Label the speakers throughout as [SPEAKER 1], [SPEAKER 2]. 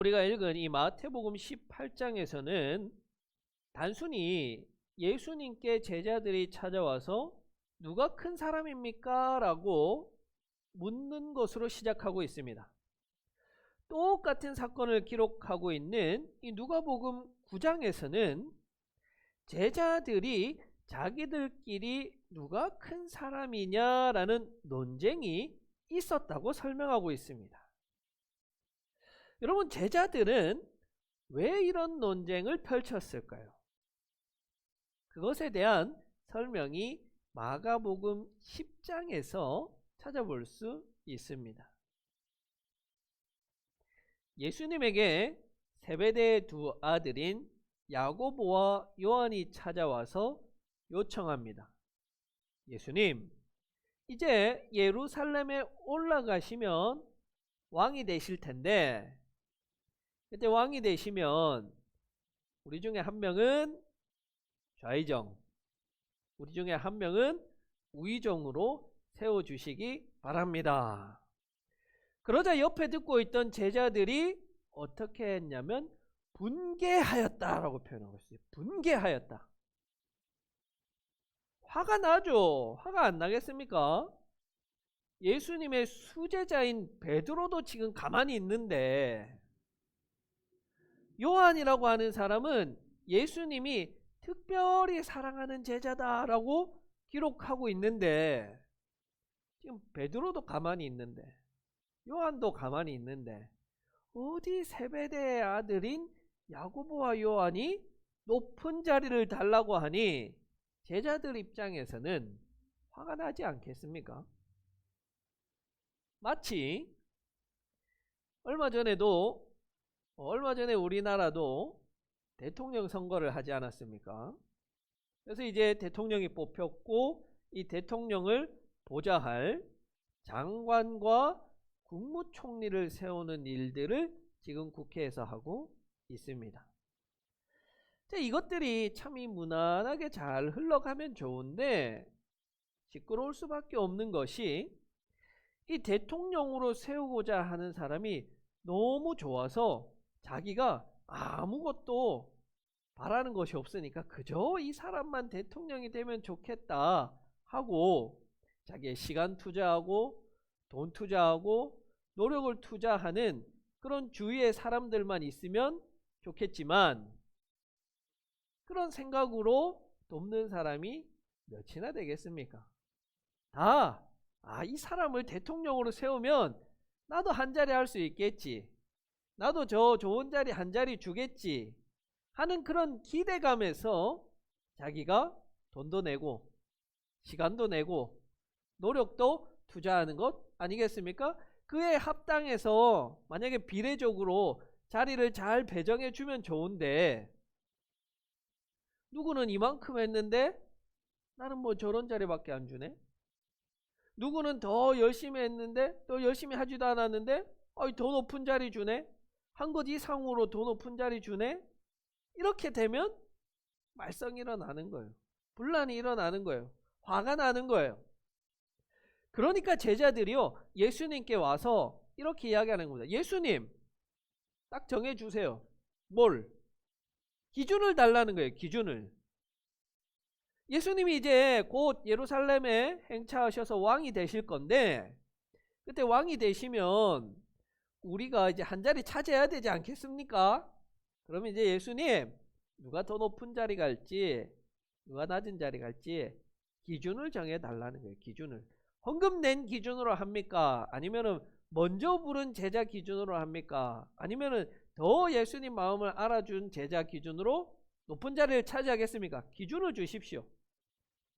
[SPEAKER 1] 우리가 읽은 이 마태복음 18장에서는 단순히 예수님께 제자들이 찾아와서 누가 큰 사람입니까? 라고 묻는 것으로 시작하고 있습니다. 똑같은 사건을 기록하고 있는 이 누가복음 9장에서는 제자들이 자기들끼리 누가 큰 사람이냐라는 논쟁이 있었다고 설명하고 있습니다. 여러분, 제자들은 왜 이런 논쟁을 펼쳤을까요? 그것에 대한 설명이 마가복음 10장에서 찾아볼 수 있습니다. 예수님에게 세베대의 두 아들인 야고보와 요한이 찾아와서 요청합니다. 예수님, 이제 예루살렘에 올라가시면 왕이 되실 텐데, 그때 왕이 되시면 우리 중에 한 명은 좌의정, 우리 중에 한 명은 우의정으로 세워주시기 바랍니다. 그러자 옆에 듣고 있던 제자들이 어떻게 했냐면 분개하였다라고 표현하고 있어요. 분개하였다. 화가 나죠. 화가 안 나겠습니까? 예수님의 수제자인 베드로도 지금 가만히 있는데, 요한이라고 하는 사람은 예수님이 특별히 사랑하는 제자다라고 기록하고 있는데, 지금 베드로도 가만히 있는데, 요한도 가만히 있는데, 어디 세베대의 아들인 야고보와 요한이 높은 자리를 달라고 하니 제자들 입장에서는 화가 나지 않겠습니까? 마치 얼마 전에 우리나라도 대통령 선거를 하지 않았습니까? 그래서 이제 대통령이 뽑혔고, 이 대통령을 보좌할 장관과 국무총리를 세우는 일들을 지금 국회에서 하고 있습니다. 이것들이 참 무난하게 잘 흘러가면 좋은데, 시끄러울 수밖에 없는 것이 이 대통령으로 세우고자 하는 사람이 너무 좋아서 자기가 아무것도 바라는 것이 없으니까 그저 이 사람만 대통령이 되면 좋겠다 하고 자기의 시간 투자하고 돈 투자하고 노력을 투자하는 그런 주위의 사람들만 있으면 좋겠지만, 그런 생각으로 돕는 사람이 몇이나 되겠습니까? 이 사람을 대통령으로 세우면 나도 한 자리 할 수 있겠지, 나도 저 좋은 자리 한 자리 주겠지 하는 그런 기대감에서 자기가 돈도 내고 시간도 내고 노력도 투자하는 것 아니겠습니까? 그에 합당해서 만약에 비례적으로 자리를 잘 배정해 주면 좋은데, 누구는 이만큼 했는데 나는 뭐 저런 자리밖에 안 주네, 누구는 더 열심히 했는데 또 열심히 하지도 않았는데 더 높은 자리 주네, 한 것 이상으로 더 높은 자리 주네. 이렇게 되면 말썽이 일어나는 거예요. 분란이 일어나는 거예요. 화가 나는 거예요. 그러니까 제자들이요, 예수님께 와서 이렇게 이야기하는 겁니다. 예수님, 딱 정해주세요. 뭘? 기준을 달라는 거예요. 기준을. 예수님이 이제 곧 예루살렘에 행차하셔서 왕이 되실 건데, 그때 왕이 되시면 우리가 이제 한 자리 차지해야 되지 않겠습니까? 그러면 이제 예수님, 누가 더 높은 자리 갈지 누가 낮은 자리 갈지 기준을 정해 달라는 거예요. 기준을. 헌금 낸 기준으로 합니까? 아니면은 먼저 부른 제자 기준으로 합니까? 아니면은 더 예수님 마음을 알아준 제자 기준으로 높은 자리를 차지하겠습니까? 기준을 주십시오.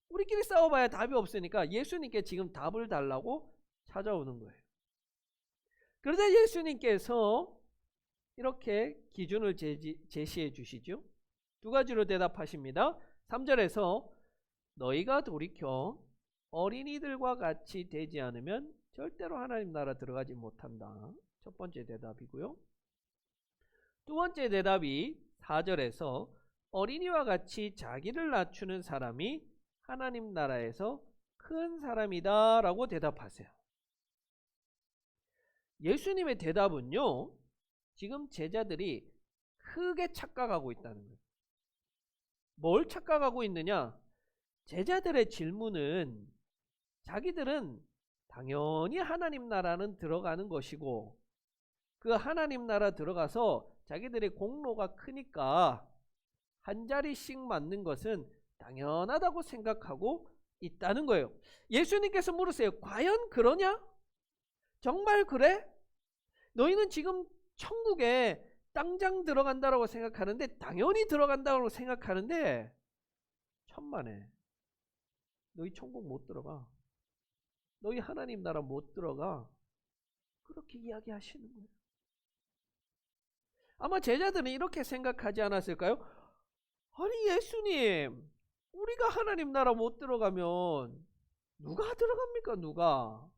[SPEAKER 1] 우리끼리 싸워봐야 답이 없으니까 예수님께 지금 답을 달라고 찾아오는 거예요. 그러자 예수님께서 이렇게 기준을 제시해 주시죠. 두 가지로 대답하십니다. 3절에서 너희가 돌이켜 어린이들과 같이 되지 않으면 절대로 하나님 나라 들어가지 못한다. 첫 번째 대답이고요. 두 번째 대답이 4절에서 어린이와 같이 자기를 낮추는 사람이 하나님 나라에서 큰 사람이다 라고 대답하세요. 예수님의 대답은요, 지금 제자들이 크게 착각하고 있다는 거예요. 뭘 착각하고 있느냐? 제자들의 질문은 자기들은 당연히 하나님 나라는 들어가는 것이고 그 하나님 나라 들어가서 자기들의 공로가 크니까 한 자리씩 맞는 것은 당연하다고 생각하고 있다는 거예요. 예수님께서 물으세요. 과연 그러냐? 정말 그래? 너희는 지금 천국에 당장 들어간다고 생각하는데 당연히 들어간다고 생각하는데 천만에 너희 천국 못 들어가. 너희 하나님 나라 못 들어가. 그렇게 이야기하시는 거예요. 아마 제자들은 이렇게 생각하지 않았을까요? 아니 예수님, 우리가 하나님 나라 못 들어가면 누가 들어갑니까? 누가?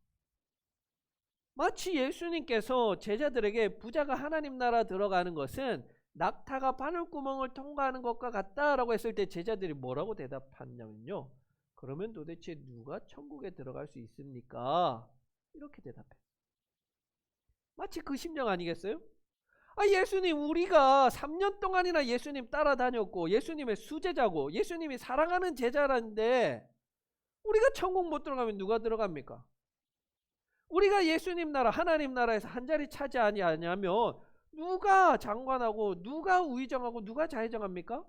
[SPEAKER 1] 마치 예수님께서 제자들에게 부자가 하나님 나라 들어가는 것은 낙타가 바늘구멍을 통과하는 것과 같다라고 했을 때 제자들이 뭐라고 대답했냐면요. 그러면 도대체 누가 천국에 들어갈 수 있습니까? 이렇게 대답해요. 마치 그 심정 아니겠어요? 예수님, 우리가 3년 동안이나 예수님 따라다녔고 예수님의 수제자고 예수님이 사랑하는 제자라는데 우리가 천국 못 들어가면 누가 들어갑니까? 우리가 예수님 나라 하나님 나라에서 한 자리 차지하지 않냐면 누가 장관하고 누가 우의정하고 누가 좌의정합니까?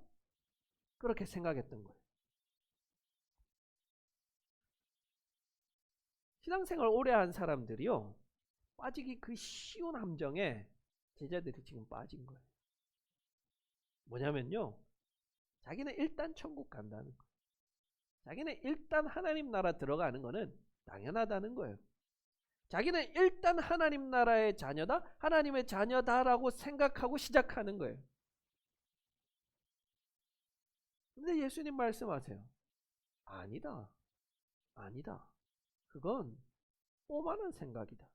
[SPEAKER 1] 그렇게 생각했던 거예요. 신앙생활 오래 한 사람들이요, 빠지기 그 쉬운 함정에 제자들이 지금 빠진 거예요. 뭐냐면요, 자기는 일단 천국 간다는 거예요. 자기는 일단 하나님 나라 들어가는 거는 당연하다는 거예요. 자기는 일단 하나님 나라의 자녀다, 하나님의 자녀다라고 생각하고 시작하는 거예요. 근데 예수님 말씀하세요. 아니다. 아니다. 그건 오만한 생각이다.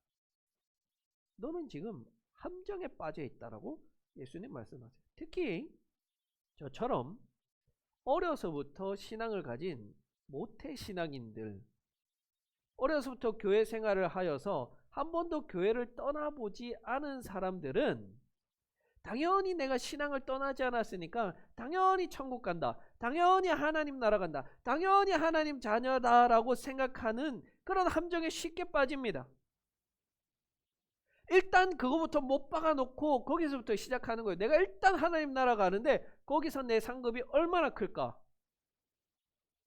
[SPEAKER 1] 너는 지금 함정에 빠져 있다라고 예수님 말씀하세요. 특히 저처럼 어려서부터 신앙을 가진 모태 신앙인들, 어려서부터 교회 생활을 하여서 한 번도 교회를 떠나보지 않은 사람들은 당연히 내가 신앙을 떠나지 않았으니까 당연히 천국 간다, 당연히 하나님 나라 간다, 당연히 하나님 자녀다라고 생각하는 그런 함정에 쉽게 빠집니다. 일단 그거부터 못 박아놓고 거기서부터 시작하는 거예요. 내가 일단 하나님 나라 가는데 거기서 내 상급이 얼마나 클까?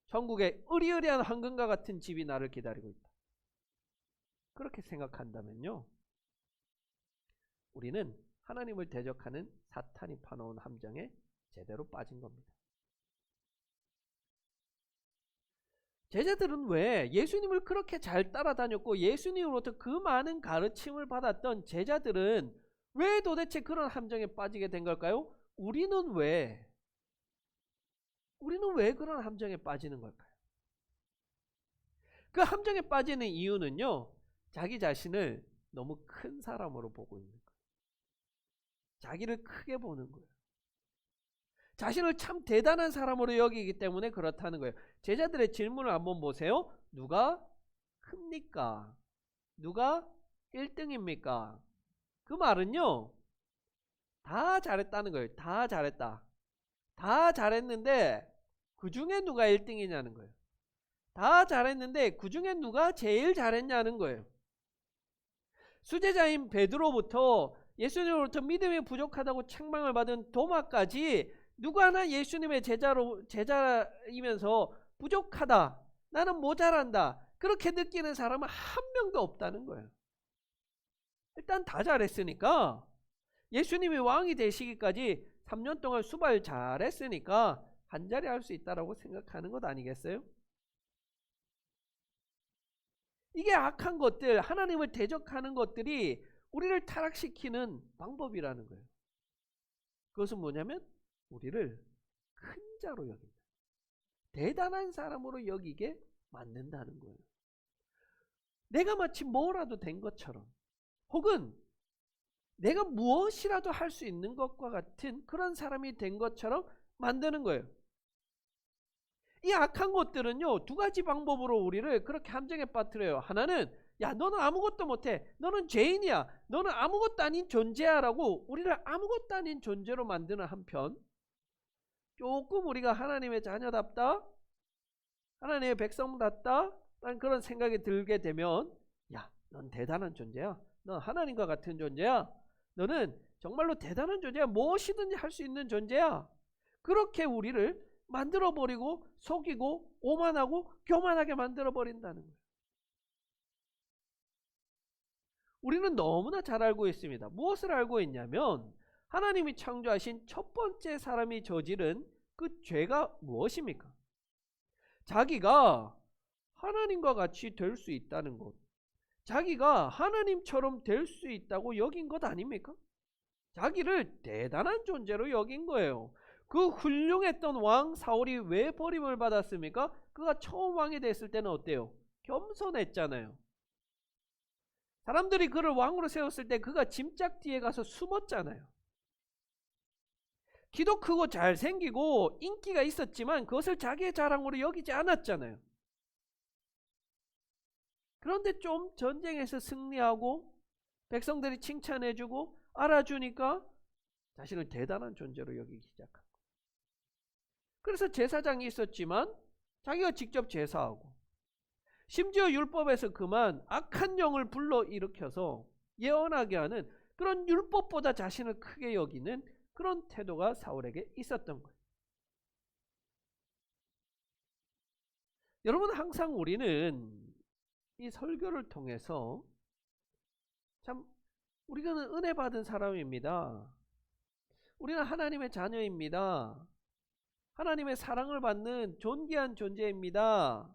[SPEAKER 1] 천국에 으리으리한 황금과 같은 집이 나를 기다리고 있다. 그렇게 생각한다면요, 우리는 하나님을 대적하는 사탄이 파놓은 함정에 제대로 빠진 겁니다. 제자들은 왜 예수님을 그렇게 잘 따라다녔고 예수님으로부터 그 많은 가르침을 받았던 제자들은 왜 도대체 그런 함정에 빠지게 된 걸까요? 우리는 왜 그런 함정에 빠지는 걸까요? 그 함정에 빠지는 이유는요, 자기 자신을 너무 큰 사람으로 보고 있는 거예요. 자기를 크게 보는 거예요. 자신을 참 대단한 사람으로 여기기 때문에 그렇다는 거예요. 제자들의 질문을 한번 보세요. 누가 큽니까? 누가 1등입니까? 그 말은요, 다 잘했다는 거예요. 다 잘했다. 다 잘했는데 그 중에 누가 1등이냐는 거예요. 다 잘했는데 그 중에 누가 제일 잘했냐는 거예요. 수제자인 베드로부터 예수님으로부터 믿음이 부족하다고 책망을 받은 도마까지 누구 하나 예수님의 제자이면서 부족하다, 나는 모자란다, 그렇게 느끼는 사람은 한 명도 없다는 거예요. 일단 다 잘했으니까, 예수님이 왕이 되시기까지 3년 동안 수발 잘했으니까 한 자리 할 수 있다라고 생각하는 것 아니겠어요? 이게 악한 것들, 하나님을 대적하는 것들이 우리를 타락시키는 방법이라는 거예요. 그것은 뭐냐면 우리를 큰 자로 여긴다, 대단한 사람으로 여기게 만든다는 거예요. 내가 마치 뭐라도 된 것처럼, 혹은 내가 무엇이라도 할 수 있는 것과 같은 그런 사람이 된 것처럼 만드는 거예요. 이 악한 것들은요, 두 가지 방법으로 우리를 그렇게 함정에 빠뜨려요. 하나는 야, 너는 아무것도 못해. 너는 죄인이야. 너는 아무것도 아닌 존재야 라고 우리를 아무것도 아닌 존재로 만드는 한편, 조금 우리가 하나님의 자녀답다, 하나님의 백성답다 라는 그런 생각이 들게 되면, 야, 넌 대단한 존재야. 넌 하나님과 같은 존재야. 너는 정말로 대단한 존재야. 무엇이든지 할 수 있는 존재야. 그렇게 우리를 만들어버리고 속이고 오만하고 교만하게 만들어버린다는 거예요. 우리는 너무나 잘 알고 있습니다. 무엇을 알고 있냐면, 하나님이 창조하신 첫 번째 사람이 저지른 그 죄가 무엇입니까? 자기가 하나님과 같이 될 수 있다는 것, 자기가 하나님처럼 될 수 있다고 여긴 것 아닙니까? 자기를 대단한 존재로 여긴 거예요. 그 훌륭했던 왕 사울이 왜 버림을 받았습니까? 그가 처음 왕이 됐을 때는 어때요? 겸손했잖아요. 사람들이 그를 왕으로 세웠을 때 그가 짐짝 뒤에 가서 숨었잖아요. 키도 크고 잘생기고 인기가 있었지만 그것을 자기의 자랑으로 여기지 않았잖아요. 그런데 좀 전쟁에서 승리하고 백성들이 칭찬해주고 알아주니까 자신을 대단한 존재로 여기기 시작한 거예요. 그래서 제사장이 있었지만 자기가 직접 제사하고, 심지어 율법에서 그만 악한 영을 불러일으켜서 예언하게 하는 그런 율법보다 자신을 크게 여기는 그런 태도가 사울에게 있었던 거예요. 여러분, 항상 우리는 이 설교를 통해서 참 우리는 은혜 받은 사람입니다. 우리는 하나님의 자녀입니다. 하나님의 사랑을 받는 존귀한 존재입니다.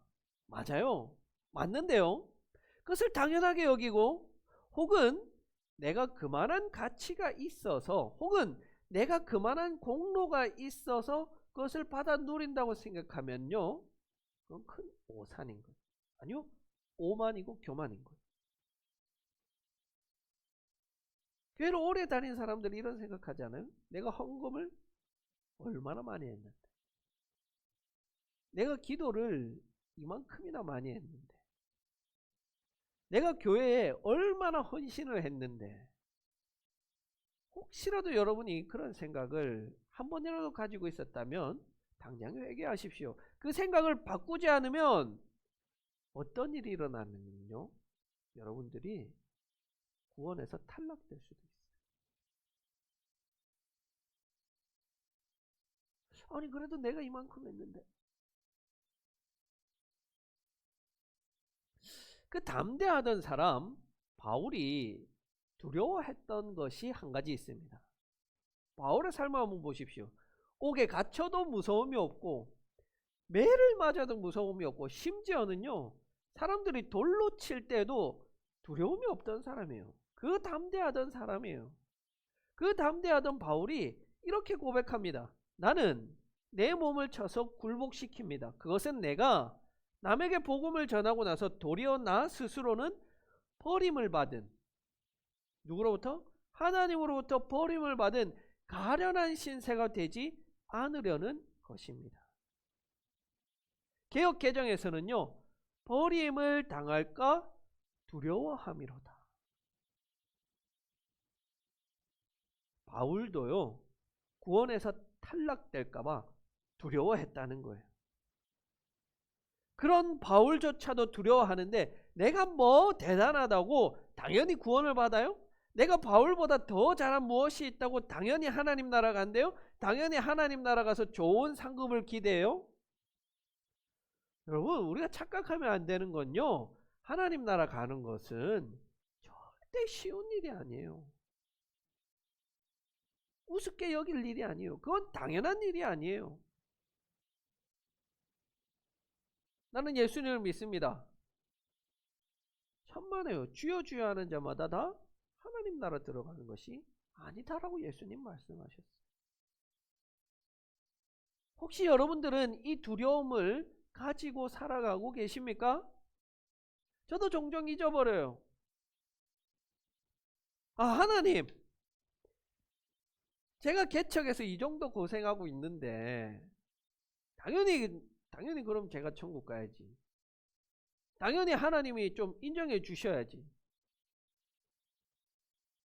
[SPEAKER 1] 맞아요. 맞는데요, 그것을 당연하게 여기고, 혹은 내가 그만한 가치가 있어서, 혹은 내가 그만한 공로가 있어서 그것을 받아 누린다고 생각하면요, 그건 큰 오산인 거예요. 아니요, 오만이고 교만인 거예요. 교회를 오래 다닌 사람들이 이런 생각하지 않아요? 내가 헌금을 얼마나 많이 했는데, 내가 기도를 이만큼이나 많이 했는데, 내가 교회에 얼마나 헌신을 했는데. 혹시라도 여러분이 그런 생각을 한 번이라도 가지고 있었다면 당장 회개하십시오. 그 생각을 바꾸지 않으면 어떤 일이 일어나면요, 여러분들이 구원에서 탈락될 수도 있어요. 아니, 그래도 내가 이만큼 했는데. 그 담대하던 사람 바울이 두려워했던 것이 한 가지 있습니다. 바울의 삶을 한번 보십시오. 옥에 갇혀도 무서움이 없고, 매를 맞아도 무서움이 없고, 심지어는요, 사람들이 돌로 칠 때도 두려움이 없던 사람이에요. 그 담대하던 사람이에요. 그 담대하던 바울이 이렇게 고백합니다. 나는 내 몸을 쳐서 굴복시킵니다. 그것은 내가 남에게 복음을 전하고 나서 도리어 나 스스로는 버림을 받은, 누구로부터? 하나님으로부터 버림을 받은 가련한 신세가 되지 않으려는 것입니다. 개역 개정에서는요, 버림을 당할까 두려워함이로다. 바울도요, 구원에서 탈락될까봐 두려워했다는 거예요. 그런 바울조차도 두려워하는데, 내가 뭐 대단하다고 당연히 구원을 받아요? 내가 바울보다 더 잘한 무엇이 있다고 당연히 하나님 나라 간대요? 당연히 하나님 나라 가서 좋은 상급을 기대해요? 여러분, 우리가 착각하면 안 되는 건요, 하나님 나라 가는 것은 절대 쉬운 일이 아니에요. 우습게 여길 일이 아니에요. 그건 당연한 일이 아니에요. 나는 예수님을 믿습니다. 천만에요. 주여 주여 하는 자마다 다 하나님 나라 들어가는 것이 아니다라고 예수님 말씀하셨어요. 혹시 여러분들은 이 두려움을 가지고 살아가고 계십니까? 저도 종종 잊어버려요. 아, 하나님, 제가 개척해서 이 정도 고생하고 있는데 당연히 그럼 제가 천국 가야지. 당연히 하나님이 좀 인정해 주셔야지.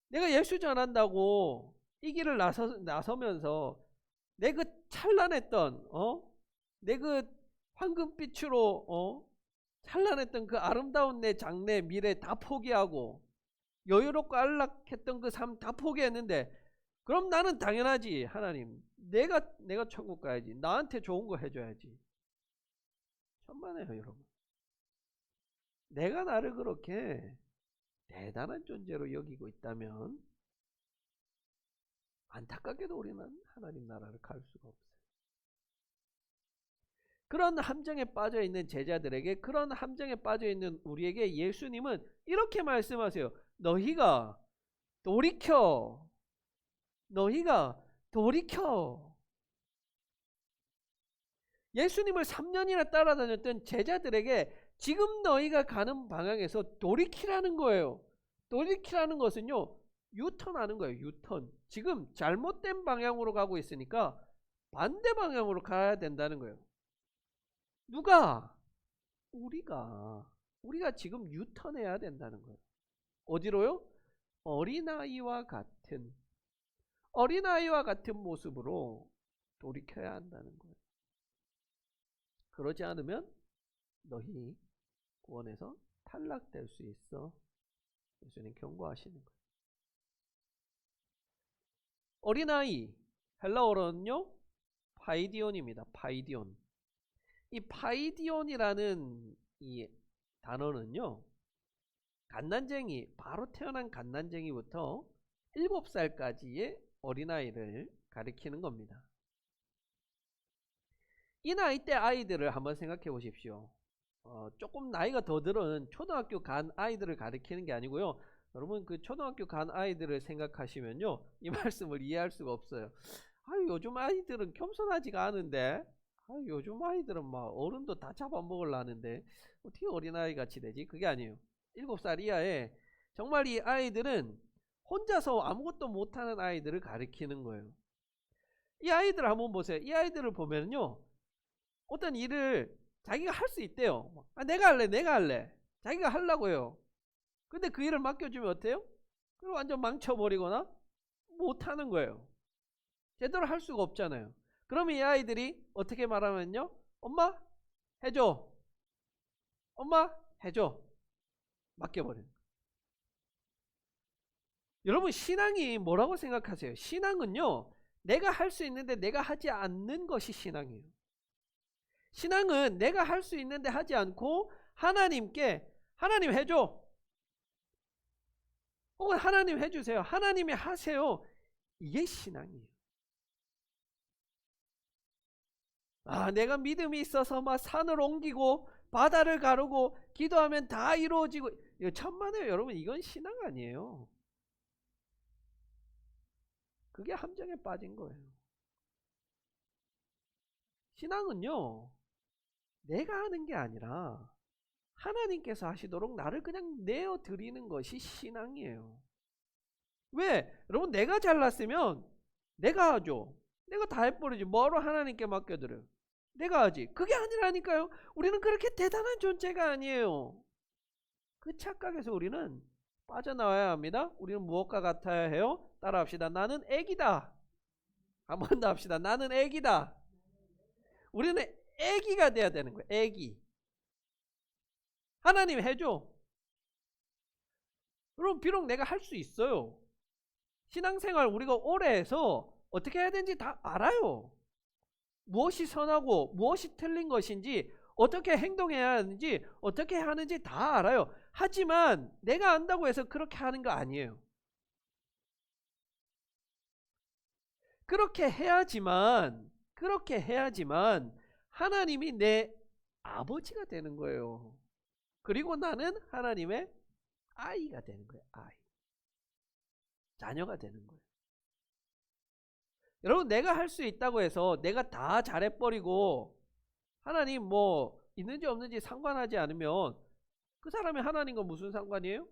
[SPEAKER 1] 내가 예수 전한다고 이 길을 나서면서 내 그 찬란했던 내 그 황금빛으로 찬란했던 그 아름다운 내 장래 미래 다 포기하고 여유롭고 안락했던 그 삶 다 포기했는데, 그럼 나는 당연하지. 하나님, 내가 천국 가야지. 나한테 좋은 거 해줘야지. 천만에요, 여러분. 내가 나를 그렇게 대단한 존재로 여기고 있다면 안타깝게도 우리는 하나님 나라를 갈 수가 없어요. 그런 함정에 빠져 있는 제자들에게, 그런 함정에 빠져 있는 우리에게 예수님은 이렇게 말씀하세요. 너희가 돌이켜. 예수님을 3년이나 따라다녔던 제자들에게 지금 너희가 가는 방향에서 돌이키라는 거예요. 돌이키라는 것은요, 유턴하는 거예요. 유턴. 지금 잘못된 방향으로 가고 있으니까 반대 방향으로 가야 된다는 거예요. 누가? 우리가 지금 유턴해야 된다는 거예요. 어디로요? 어린아이와 같은 모습으로 돌이켜야 한다는 거예요. 그러지 않으면 너희 구원에서 탈락될 수 있어. 예수님 경고하시는 거예요. 어린아이, 헬라어로는요 파이디온입니다. 파이디온. 이 파이디온이라는 이 단어는요, 갓난쟁이, 바로 태어난 갓난쟁이부터 7살까지의 어린아이를 가리키는 겁니다. 이 나이 때 아이들을 한번 생각해 보십시오. 조금 나이가 더 들은 초등학교 간 아이들을 가리키는 게 아니고요. 여러분 그 초등학교 간 아이들을 생각하시면요, 이 말씀을 이해할 수가 없어요. 요즘 아이들은 겸손하지가 않은데, 요즘 아이들은 막 어른도 다 잡아먹으려는데 어떻게 어린아이 같이 되지? 그게 아니에요. 7살 이하에 정말 이 아이들은 혼자서 아무것도 못하는 아이들을 가리키는 거예요. 이 아이들 한번 보세요. 이 아이들을 보면요, 어떤 일을 자기가 할 수 있대요. 내가 할래. 자기가 하려고요. 근데 그 일을 맡겨주면 어때요? 그걸 완전 망쳐버리거나 못하는 거예요. 제대로 할 수가 없잖아요. 그러면 이 아이들이 어떻게 말하면요, 엄마 해줘. 맡겨버리는 거예요. 여러분 신앙이 뭐라고 생각하세요? 신앙은요, 내가 할 수 있는데 내가 하지 않는 것이 신앙이에요. 신앙은 내가 할 수 있는데 하지 않고 하나님께, 하나님 해줘, 혹은 하나님 해주세요, 하나님이 하세요, 이게 신앙이에요. 내가 믿음이 있어서 막 산을 옮기고 바다를 가르고 기도하면 다 이루어지고, 이거 천만에요. 여러분 이건 신앙 아니에요. 그게 함정에 빠진 거예요. 신앙은요, 내가 하는 게 아니라 하나님께서 하시도록 나를 그냥 내어드리는 것이 신앙이에요. 왜? 여러분 내가 잘났으면 내가 하죠. 내가 다 해버리지. 뭐로 하나님께 맡겨드려요? 내가 하지. 그게 아니라니까요. 우리는 그렇게 대단한 존재가 아니에요. 그 착각에서 우리는 빠져나와야 합니다. 우리는 무엇과 같아야 해요? 따라합시다. 나는 애기다. 한 번 더 합시다. 나는 애기다. 우리는 애기가 돼야 되는 거예요. 애기. 하나님 해줘. 그럼 비록 내가 할 수 있어요. 신앙생활 우리가 오래 해서 어떻게 해야 되는지 다 알아요. 무엇이 선하고 무엇이 틀린 것인지, 어떻게 행동해야 하는지, 어떻게 하는지 다 알아요. 하지만 내가 안다고 해서 그렇게 하는 거 아니에요. 그렇게 해야지만 하나님이 내 아버지가 되는 거예요. 그리고 나는 하나님의 아이가 되는 거예요. 자녀가 되는 거예요. 여러분 내가 할 수 있다고 해서 내가 다 잘해버리고 하나님 뭐 있는지 없는지 상관하지 않으면 그 사람이 하나님과 무슨 상관이에요?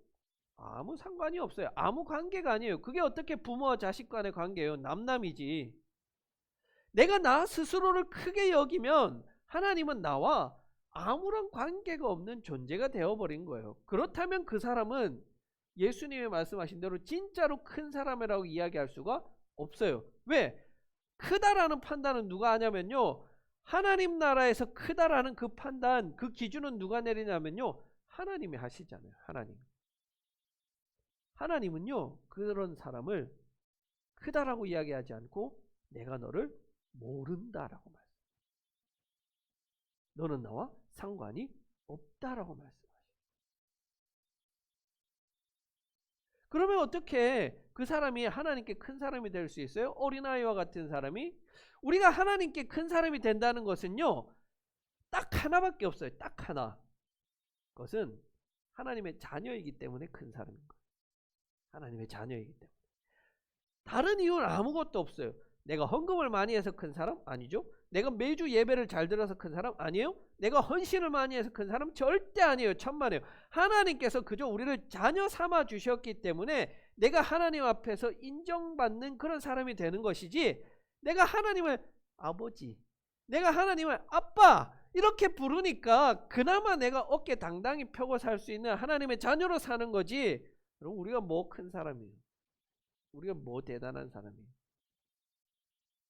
[SPEAKER 1] 아무 상관이 없어요. 아무 관계가 아니에요. 그게 어떻게 부모와 자식 간의 관계예요? 남남이지. 내가 나 스스로를 크게 여기면 하나님은 나와 아무런 관계가 없는 존재가 되어버린 거예요. 그렇다면 그 사람은 예수님이 말씀하신 대로 진짜로 큰 사람이라고 이야기할 수가 없어요. 왜? 크다라는 판단은 누가 하냐면요, 하나님 나라에서 크다라는 그 판단, 그 기준은 누가 내리냐면요, 하나님이 하시잖아요. 하나님은요 그런 사람을 크다라고 이야기하지 않고 내가 너를 모른다라고 말해요. 너는 나와 상관이 없다라고 말씀하셔요. 그러면 어떻게 그 사람이 하나님께 큰 사람이 될 수 있어요? 어린아이와 같은 사람이. 우리가 하나님께 큰 사람이 된다는 것은요, 딱 하나밖에 없어요. 딱 하나. 그것은 하나님의 자녀이기 때문에 큰 사람인 거예요. 하나님의 자녀이기 때문에. 다른 이유는 아무것도 없어요. 내가 헌금을 많이 해서 큰 사람? 아니죠. 내가 매주 예배를 잘 들어서 큰 사람? 아니에요. 내가 헌신을 많이 해서 큰 사람? 절대 아니에요. 천만에요. 하나님께서 그저 우리를 자녀 삼아 주셨기 때문에 내가 하나님 앞에서 인정받는 그런 사람이 되는 것이지, 내가 하나님을 아버지, 내가 하나님을 아빠 이렇게 부르니까 그나마 내가 어깨 당당히 펴고 살 수 있는 하나님의 자녀로 사는 거지. 여러분, 우리가 뭐 큰 사람이에요? 우리가 뭐 대단한 사람이에요?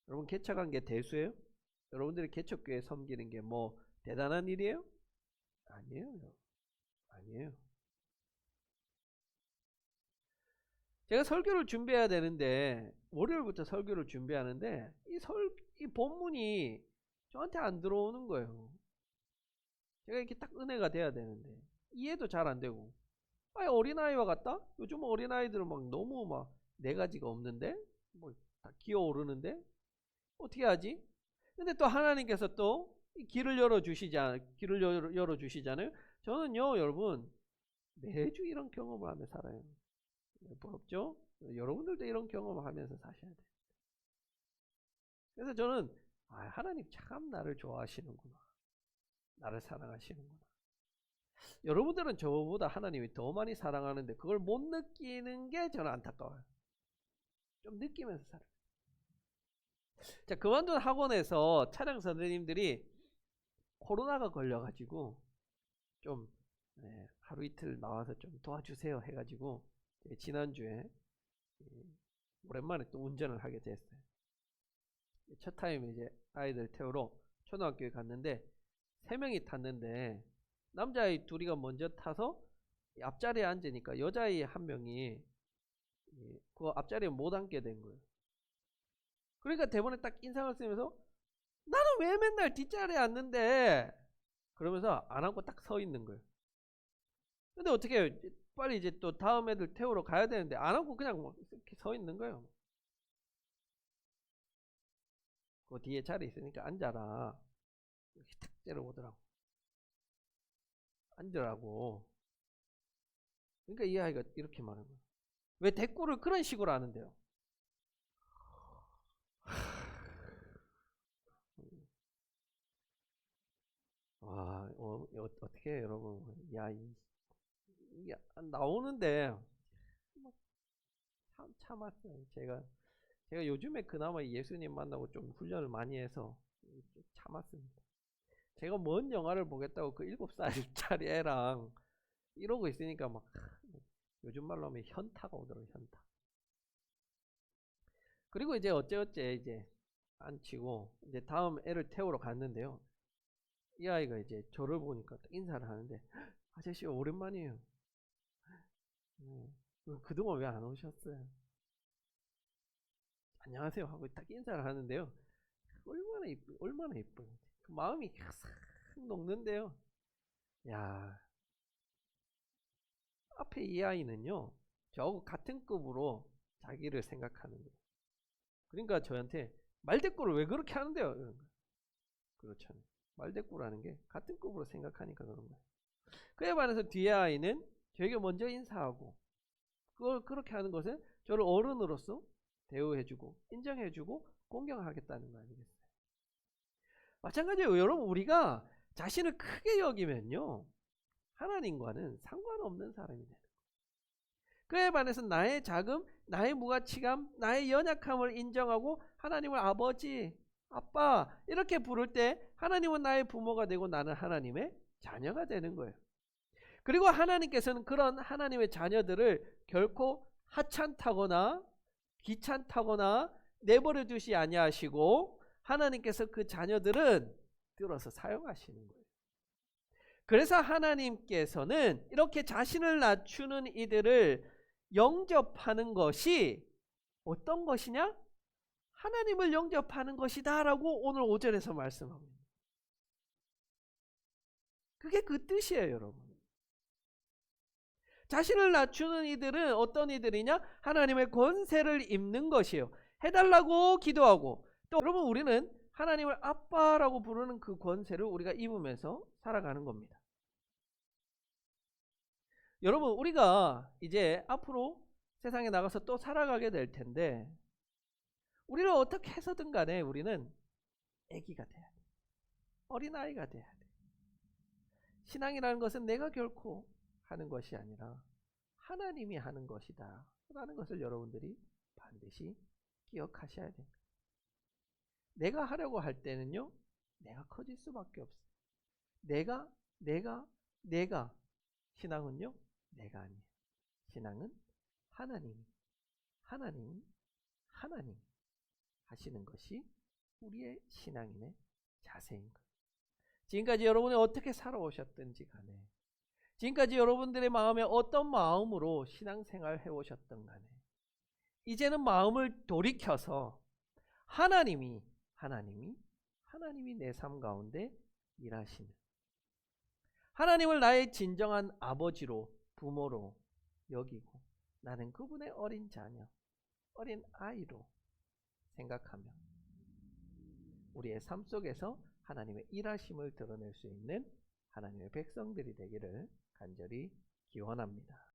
[SPEAKER 1] 여러분, 개척한 게 대수예요? 여러분들이 개척교회 섬기는 게 뭐 대단한 일이에요? 아니에요. 아니에요. 제가 설교를 준비해야 되는데, 월요일부터 설교를 준비하는데 이 본문이 저한테 안 들어오는 거예요. 제가 이렇게 딱 은혜가 돼야 되는데 이해도 잘 안 되고. 아니, 어린아이와 같다? 요즘 어린아이들은 막 너무 막 네 가지가 없는데 뭐 다 기어오르는데 어떻게 하지? 근데 또 하나님께서 또 길을 열어주시잖아요. 저는요, 여러분, 매주 이런 경험을 하며 살아요. 부럽죠? 여러분들도 이런 경험을 하면서 사셔야 돼요. 그래서 저는 하나님 참 나를 좋아하시는구나. 나를 사랑하시는구나. 여러분들은 저보다 하나님이 더 많이 사랑하는데 그걸 못 느끼는 게 저는 안타까워요. 좀 느끼면서 살아요. 자, 그만둔 학원에서 차량 선생님들이 코로나가 걸려가지고 좀 하루 이틀 나와서 좀 도와주세요 해가지고 지난주에 오랜만에 또 운전을 하게 됐어요. 첫 타임에 이제 아이들 태우러 초등학교에 갔는데 3명이 탔는데 남자아이 2이가 먼저 타서 앞자리에 앉으니까 여자아이 1명이 그 앞자리에 못 앉게 된 거예요. 그러니까 대본에 딱 인상을 쓰면서 나는 왜 맨날 뒷자리에 앉는데, 그러면서 안 앉고 딱 서 있는 거예요. 근데 어떻게 해요? 빨리 이제 또 다음 애들 태우러 가야 되는데 안 앉고 그냥 이렇게 서 있는 거예요. 그 뒤에 자리 있으니까 앉아라 이렇게 탁 째려보더라고. 앉으라고. 그러니까 이 아이가 이렇게 말하는 거예요. 왜 대꾸를 그런 식으로 하는데요? 어떻게 해요, 여러분? 나오는데 참았어요. 제가 요즘에 그나마 예수님 만나고 좀 훈련을 많이 해서 좀 참았습니다. 제가 뭔 영화를 보겠다고 그 7살짜리 애랑 이러고 있으니까 막 요즘 말로 하면 현타가 오더라고요. 현타. 그리고 이제 어째 이제 앉히고 이제 다음 애를 태우러 갔는데요. 이 아이가 이제 저를 보니까 인사를 하는데, 아저씨 오랜만이에요. 그동안 왜 안 오셨어요? 안녕하세요 하고 딱 인사를 하는데요. 얼마나 이뻐요. 그 마음이 싹 녹는데요. 야, 앞에 이 아이는요, 저하고 같은 급으로 자기를 생각하는 거예요. 그러니까 저한테 말대꾸를 왜 그렇게 하는데요? 그렇잖아요. 말대꾸라는 게 같은 급으로 생각하니까 그런 거예요. 그에 반해서 뒤에 아이는 저에게 먼저 인사하고, 그걸 그렇게 하는 것은 저를 어른으로서 대우해주고 인정해주고 공경하겠다는 거 아니겠어요? 마찬가지로 여러분, 우리가 자신을 크게 여기면요, 하나님과는 상관없는 사람이 되는 거예요. 그에 반해서 나의 자금, 나의 무가치감, 나의 연약함을 인정하고 하나님을 아버지, 아빠 이렇게 부를 때 하나님은 나의 부모가 되고 나는 하나님의 자녀가 되는 거예요. 그리고 하나님께서는 그런 하나님의 자녀들을 결코 하찮다거나 귀찮다거나 내버려 두시 아니하시고 하나님께서 그 자녀들은 들어서 사용하시는 거예요. 그래서 하나님께서는 이렇게 자신을 낮추는 이들을 영접하는 것이 어떤 것이냐? 하나님을 영접하는 것이다 라고 오늘 5절에서 말씀합니다. 그게 그 뜻이에요, 여러분. 자신을 낮추는 이들은 어떤 이들이냐? 하나님의 권세를 입는 것이에요. 해달라고 기도하고, 또 여러분 우리는 하나님을 아빠라고 부르는 그 권세를 우리가 입으면서 살아가는 겁니다. 여러분 우리가 이제 앞으로 세상에 나가서 또 살아가게 될 텐데 우리를 어떻게 해서든 간에 우리는 아기가 돼야 돼. 어린아이가 돼야 돼. 신앙이라는 것은 내가 결코 하는 것이 아니라 하나님이 하는 것이다 라는 것을 여러분들이 반드시 기억하셔야 됩니다. 내가 하려고 할 때는요, 내가 커질 수밖에 없어요. 내가. 신앙은요, 내가 아니에요. 신앙은 하나님 하시는 것이 우리의 신앙인의 자세인 거예요. 지금까지 여러분이 어떻게 살아오셨든지 간에, 지금까지 여러분들의 마음에 어떤 마음으로 신앙생활 해오셨든 간에, 이제는 마음을 돌이켜서 하나님이 내 삶 가운데 일하시는, 하나님을 나의 진정한 아버지로, 부모로 여기고 나는 그분의 어린 자녀, 어린 아이로 생각하며 우리의 삶 속에서 하나님의 일하심을 드러낼 수 있는 하나님의 백성들이 되기를 간절히 기원합니다.